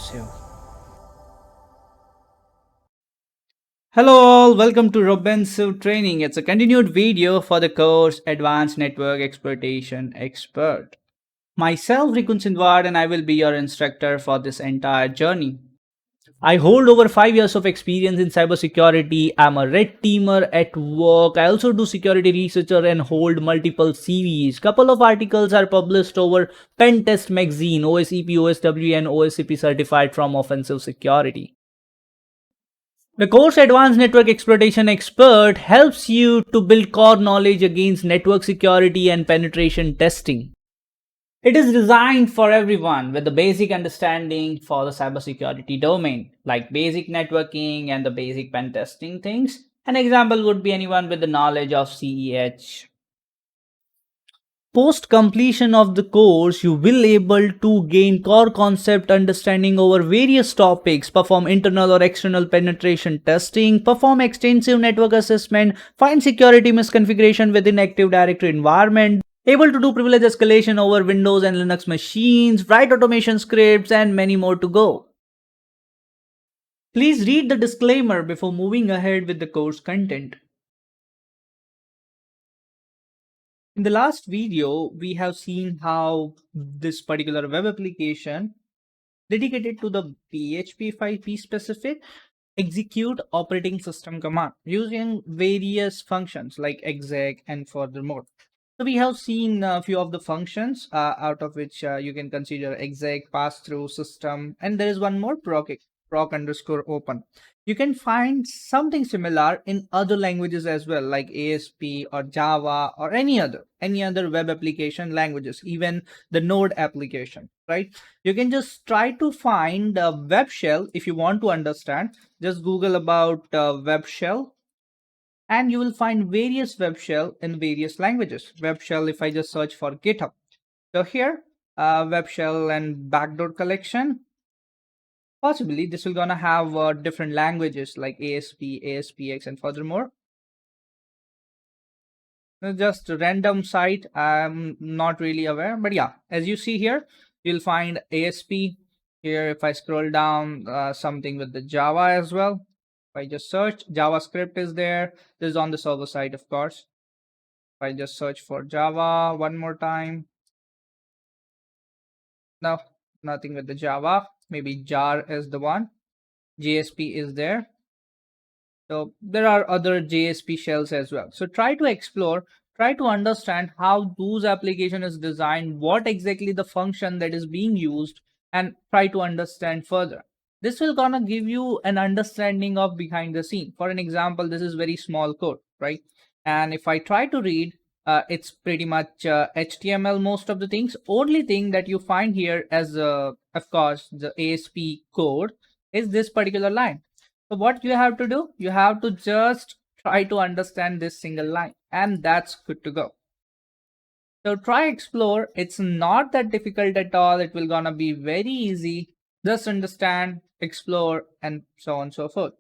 So, hello all, welcome to Robensive Training. It's a continued video for the course Advanced Network Exploitation Expert. Myself, Rikun Sindwad, and I will be your instructor for this entire journey. I hold over 5 years of experience in cybersecurity. I'm a red teamer at work. I also do security researcher and hold multiple CVs. Couple of articles are published over Pen Test Magazine, OSCP, OSW, and OSCP certified from Offensive Security. The course Advanced Network Exploitation Expert helps you to build core knowledge against network security and penetration testing. It is designed for everyone with the basic understanding for the cybersecurity domain, like basic networking and the basic pen testing things. An example would be anyone with the knowledge of CEH. Post completion of the course, you will able to gain core concept understanding over various topics, perform internal or external penetration testing, perform extensive network assessment, find security misconfiguration within Active Directory environment, able to do privilege escalation over Windows and Linux machines, write automation scripts, and many more to go. Please read the disclaimer before moving ahead with the course content. In the last video, we have seen how this particular web application dedicated to the PHP 5P specific execute operating system command using various functions like exec and furthermore. So we have seen a few of the functions out of which you can consider exec, pass through, system, and there is one more proc underscore open. You can find something similar in other languages as well, like ASP or Java or any other web application languages, even the Node application, right? You can just try to find a web shell if you want to understand. Just Google about web shell and you will find various web shell in various languages. Web shell, if I just search for GitHub. So here, web shell and backdoor collection. Possibly this will gonna have different languages like ASP, ASPX, and furthermore. Just a random site. I'm not really aware, but yeah, as you see here, you'll find ASP. Here, if I scroll down, something with the Java as well. If I just search, JavaScript is there. This is on the server side, of course. If I just search for Java one more time, no, nothing with the Java. Maybe jar is the one. JSP is there. So there are other JSP shells as well. So try to explore, try to understand how those application is designed, what exactly the function that is being used, and try to understand further. This will gonna give you an understanding of behind the scene. For an example, this is very small code, right? And if I try to read, it's pretty much HTML most of the things. Only thing that you find here as, of course, the ASP code is this particular line. So what you have to do, you have to just try to understand this single line and that's good to go. So try explore. It's not that difficult at all. It will gonna be very easy. Just understand, explore, and so on and so forth.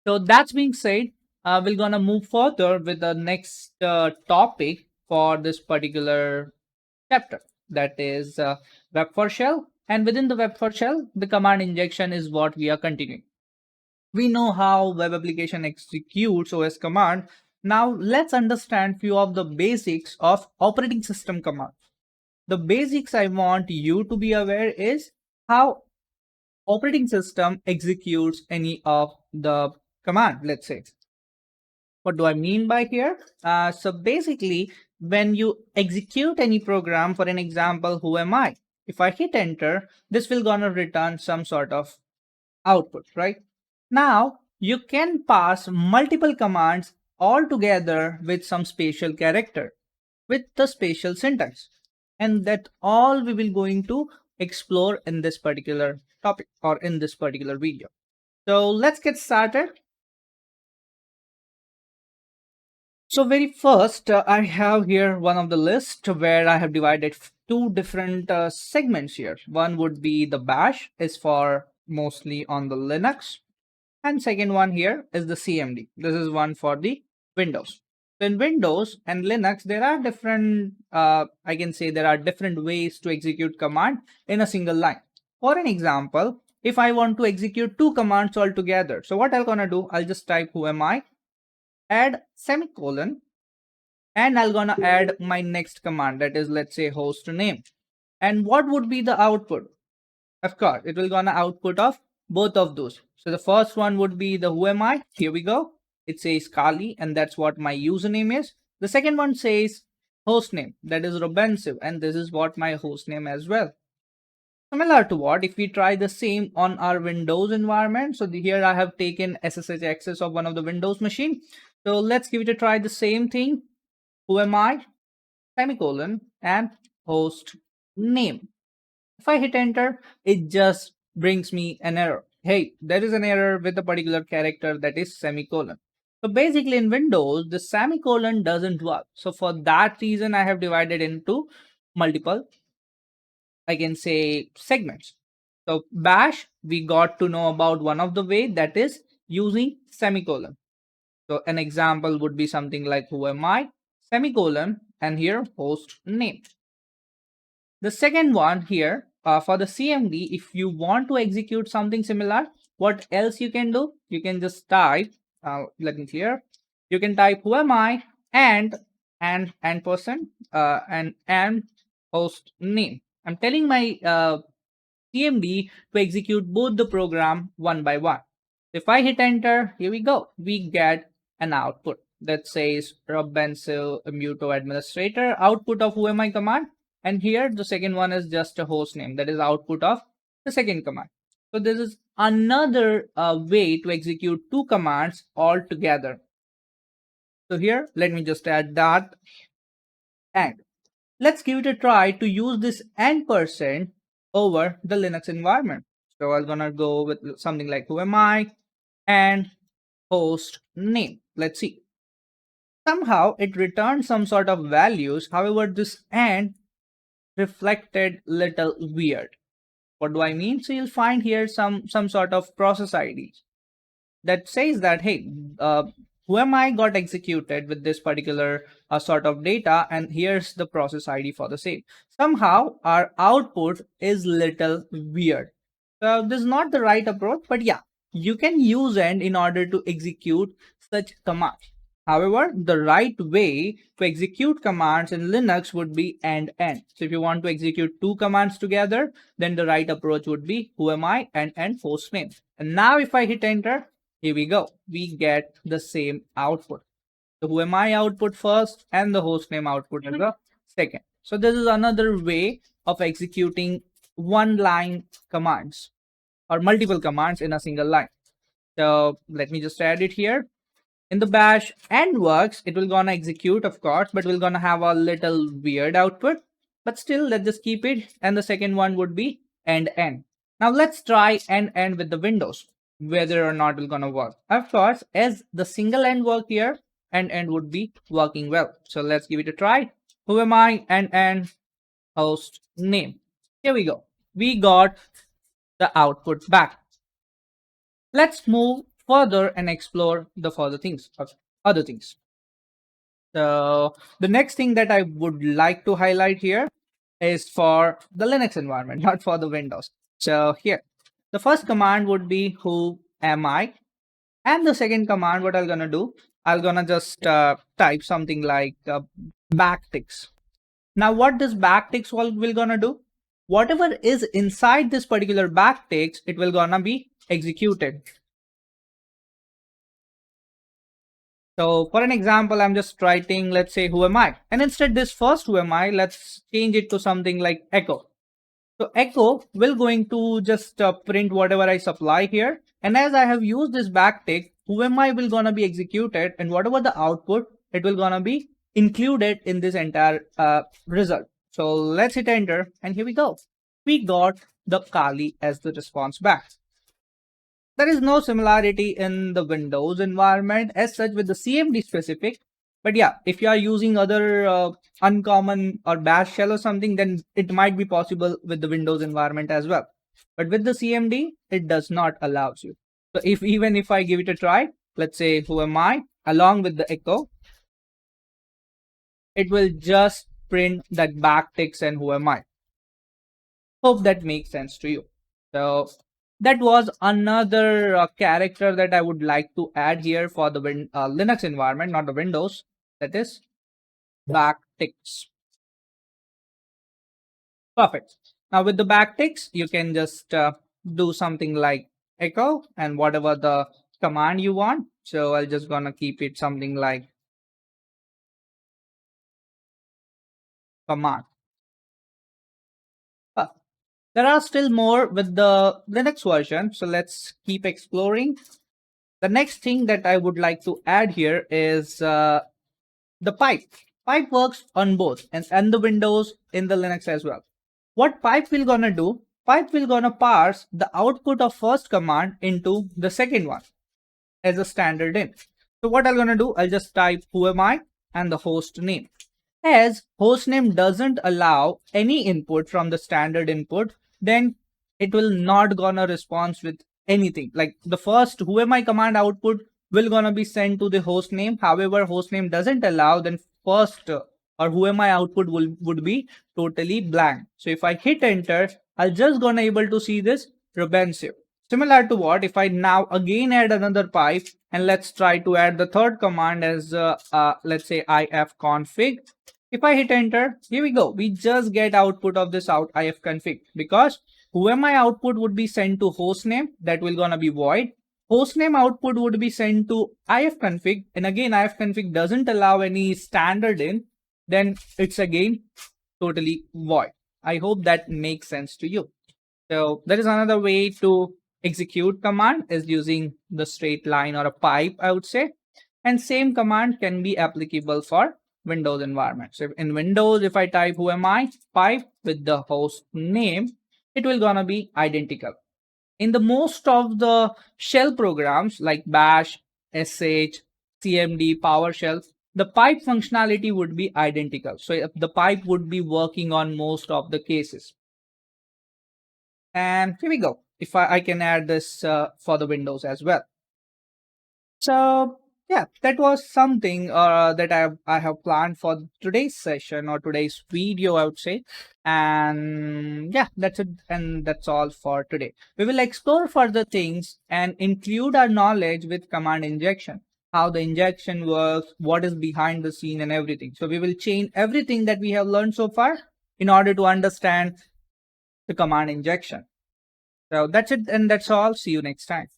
So that's being said, we're gonna move further with the next topic for this particular chapter. That is Web4Shell. And within the Web4Shell, the command injection is what we are continuing. We know how web application executes OS command. Now let's understand few of the basics of operating system commands. The basics I want you to be aware is how operating system executes any of the command, let's say. What do I mean by here? So basically, when you execute any program, for an example, who am I? If I hit enter, this will gonna return some sort of output, right? Now you can pass multiple commands all together with some special character with the special syntax, and that all we will going to explore in this particular topic or in this particular video. So let's get started. So very first, I have here one of the list where I have divided two different segments here. One would be the bash is for mostly on the Linux, and second one here is the CMD. This is one for the Windows. So in Windows and Linux, there are different, I can say there are different ways to execute command in a single line. For an example, if I want to execute two commands all together. So what I'm gonna do, I'll just type who am I, add semicolon, and I'm gonna add my next command, that is, let's say, host name. And what would be the output? Of course, it will gonna output of both of those. So the first one would be the who am I. Here we go. It says Kali, and that's what my username is. The second one says host name, that is Robensiv, and this is what my host name as well. Similar to what if we try the same on our Windows environment. So here I have taken SSH access of one of the Windows machine. So let's give it a try. The same thing. Who am I? Semicolon and host name. If I hit enter, it just brings me an error. Hey, there is an error with a particular character, that is semicolon. So basically in Windows, the semicolon doesn't work. So for that reason, I have divided into multiple, I can say, segments. So bash, we got to know about one of the way, that is using semicolon. So an example would be something like who am I, semicolon, and here host name. The second one here, for the CMD, if you want to execute something similar, what else you can do? You can just type, let me clear. You can type who am I and person and host name. I'm telling my CMD to execute both the program one by one. If I hit enter, here we go. We get an output that says Rob Bensil, Muto administrator, output of who am I command. And here the second one is just a host name, that is output of the second command. So this is another way to execute two commands all together. So here, let me just add that, and let's give it a try to use this %, over the Linux environment. So I'm gonna go with something like who am I and host name. Let's see. Somehow it returned some sort of values. However, this and reflected little weird. What do I mean? So you'll find here some sort of process IDs that says that, hey, who am I got executed with this particular sort of data, and here's the process ID for the same. Somehow our output is little weird. So this is not the right approach, but yeah, you can use AND in order to execute such commands. However, the right way to execute commands in Linux would be AND. So if you want to execute two commands together, then the right approach would be who am I and host name. And now if I hit enter, here we go. We get the same output. The who am I output first and the host name output is the second. So this is another way of executing one line commands or multiple commands in a single line. So let me just add it here. In the bash and works, it will gonna execute, of course, but we're gonna have a little weird output. But still, let's just keep it. And the second one would be end. Now let's try end with the Windows, whether or not it's gonna work. Of course, as the single end work here, end would be working well. So let's give it a try. Who am I? End host name. Here we go. We got the output back. Let's move further and explore the other things. So the next thing that I would like to highlight here is for the Linux environment, not for the Windows. So here, the first command would be who am I, and the second command, what I'm gonna do, I'm gonna just type something like backticks. Now, what this backticks will gonna do? Whatever is inside this particular backticks, it will gonna be executed. So for an example, I'm just writing, let's say, who am I? And instead this first who am I, let's change it to something like echo. So echo will going to just print whatever I supply here. And as I have used this backtick, who am I will gonna be executed, and whatever the output, it will gonna be included in this entire result. So let's hit enter, and here we go. We got the Kali as the response back. There is no similarity in the Windows environment as such with the CMD specific. But yeah, if you are using other uncommon or bash shell or something, then it might be possible with the Windows environment as well. But with the CMD, it does not allow you. So even if I give it a try, let's say who am I along with the echo, it will just print that backticks and who am I. Hope that makes sense to you. So that was another character that I would like to add here for the Linux environment, not the Windows. That is backticks. Perfect. Now with the backticks, you can just do something like echo and whatever the command you want. So I'll just gonna keep it something like command. Uh, there are still more with the Linux version. So let's keep exploring. The next thing that I would like to add here is the pipe. Pipe works on both and the Windows in the Linux as well. What pipe will gonna do? Pipe will gonna parse the output of first command into the second one as a standard in. So what I'm gonna do, I'll just type who am I and the host name. As host name doesn't allow any input from the standard input, then it will not gonna respond with anything. Like the first who am I command output will gonna be sent to the host name. However, host name doesn't allow, then first or who am I output would be totally blank. So if I hit enter, I'll just gonna able to see this Rebensive. Similar to what if I now again add another pipe and let's try to add the third command as let's say ifconfig. If I hit enter, here we go. We just get output of this ifconfig because whoever output would be sent to hostname, that will gonna be void. Hostname output would be sent to ifconfig, and again ifconfig doesn't allow any standard in, then it's again totally void. I hope that makes sense to you. So that is another way to execute command is using the straight line or a pipe, I would say. And same command can be applicable for Windows environment. So in Windows, if I type who am I pipe with the host name, it will gonna be identical. In the most of the shell programs like bash, sh, cmd, powershell, the pipe functionality would be identical. So the pipe would be working on most of the cases. And here we go. If I can add this for the Windows as well. So yeah, that was something that I have planned for today's session or today's video, I would say. And yeah, that's it. And that's all for today. We will explore further things and include our knowledge with command injection, how the injection works, what is behind the scene and everything. So we will chain everything that we have learned so far in order to understand the command injection. So that's it and that's all. See you next time.